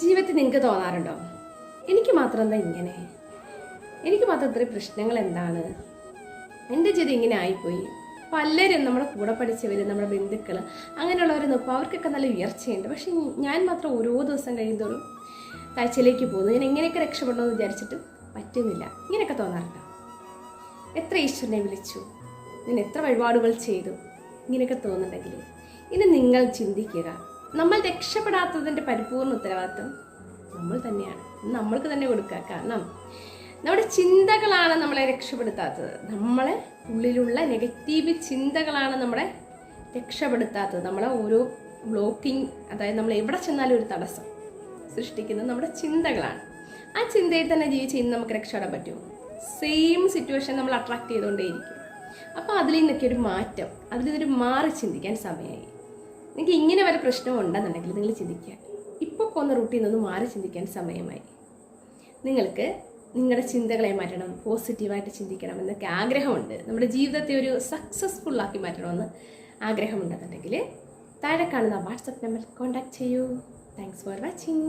ജീവിതത്തിൽ നിങ്ങൾക്ക് തോന്നാറുണ്ടോ, എനിക്ക് മാത്രം എന്താ ഇങ്ങനെ, എനിക്ക് മാത്രം ഇത്രയും പ്രശ്നങ്ങൾ എന്താണ്, എൻ്റെ ജീവിതം ഇങ്ങനെ ആയിപ്പോയി. പലരും നമ്മുടെ കൂടെ പഠിച്ചവർ, നമ്മുടെ ബന്ധുക്കൾ, അങ്ങനെയുള്ളവർ നോക്കുമ്പോൾ അവർക്കൊക്കെ നല്ല ഉയർച്ചയുണ്ട്. പക്ഷെ ഞാൻ മാത്രം ഓരോ ദിവസം കഴിയുന്തോറും താഴ്ചയിലേക്ക് പോകുന്നു. ഞാൻ എങ്ങനെയൊക്കെ രക്ഷപ്പെടണമെന്ന് വിചാരിച്ചിട്ട് പറ്റുന്നില്ല. ഇങ്ങനെയൊക്കെ തോന്നാറുണ്ടോ? എത്ര ഈശ്വരനെ വിളിച്ചു, ഞാൻ എത്ര വഴിപാടുകൾ ചെയ്തു, ഇങ്ങനെയൊക്കെ തോന്നുന്നുണ്ടെങ്കിൽ ഇനി നിങ്ങൾ ചിന്തിക്കുക, നമ്മൾ രക്ഷപ്പെടാത്തതിൻ്റെ പരിപൂർണ്ണ ഉത്തരവാദിത്വം നമ്മൾ തന്നെയാണ്. നമ്മൾക്ക് തന്നെ കൊടുക്കുക. കാരണം നമ്മുടെ ചിന്തകളാണ് നമ്മളെ രക്ഷപ്പെടുത്താത്തത്. നമ്മളെ ഉള്ളിലുള്ള നെഗറ്റീവ് ചിന്തകളാണ് നമ്മളെ രക്ഷപ്പെടുത്താത്തത്. നമ്മളെ ഓരോ ബ്ലോക്കിംഗ്, അതായത് നമ്മൾ എവിടെ ചെന്നാലും ഒരു തടസ്സം സൃഷ്ടിക്കുന്നത് നമ്മുടെ ചിന്തകളാണ്. ആ ചിന്തയിൽ തന്നെ ജീവിച്ച് ഇന്ന് നമുക്ക് രക്ഷപ്പെടാൻ പറ്റുമോ? സെയിം സിറ്റുവേഷൻ നമ്മൾ അട്രാക്ട് ചെയ്തുകൊണ്ടേയിരിക്കും. അപ്പോൾ അതിൽ നിന്നൊക്കെ ഒരു മാറ്റം, അതിൽ നിന്നൊരു മാറി ചിന്തിക്കാൻ സമയമായി. നിങ്ങൾക്ക് ഇങ്ങനെ വരെ പ്രശ്നം ഉണ്ടെന്നുണ്ടെങ്കിൽ നിങ്ങൾ ചിന്തിക്കുക, ഇപ്പോൾ പോകുന്ന റൂട്ടിൽ നിന്ന് മാറി ചിന്തിക്കാൻ സമയമായി. നിങ്ങൾക്ക് നിങ്ങളുടെ ചിന്തകളെ മാറ്റണം, പോസിറ്റീവായിട്ട് ചിന്തിക്കണം എന്നൊക്കെ ആഗ്രഹമുണ്ട്, നമ്മുടെ ജീവിതത്തെ ഒരു സക്സസ്ഫുള്ളാക്കി മാറ്റണമെന്ന് ആഗ്രഹമുണ്ടെന്നുണ്ടെങ്കിൽ താഴെ കാണുന്ന വാട്സപ്പ് നമ്പർ കോൺടാക്ട് ചെയ്യൂ. Thanks for watching.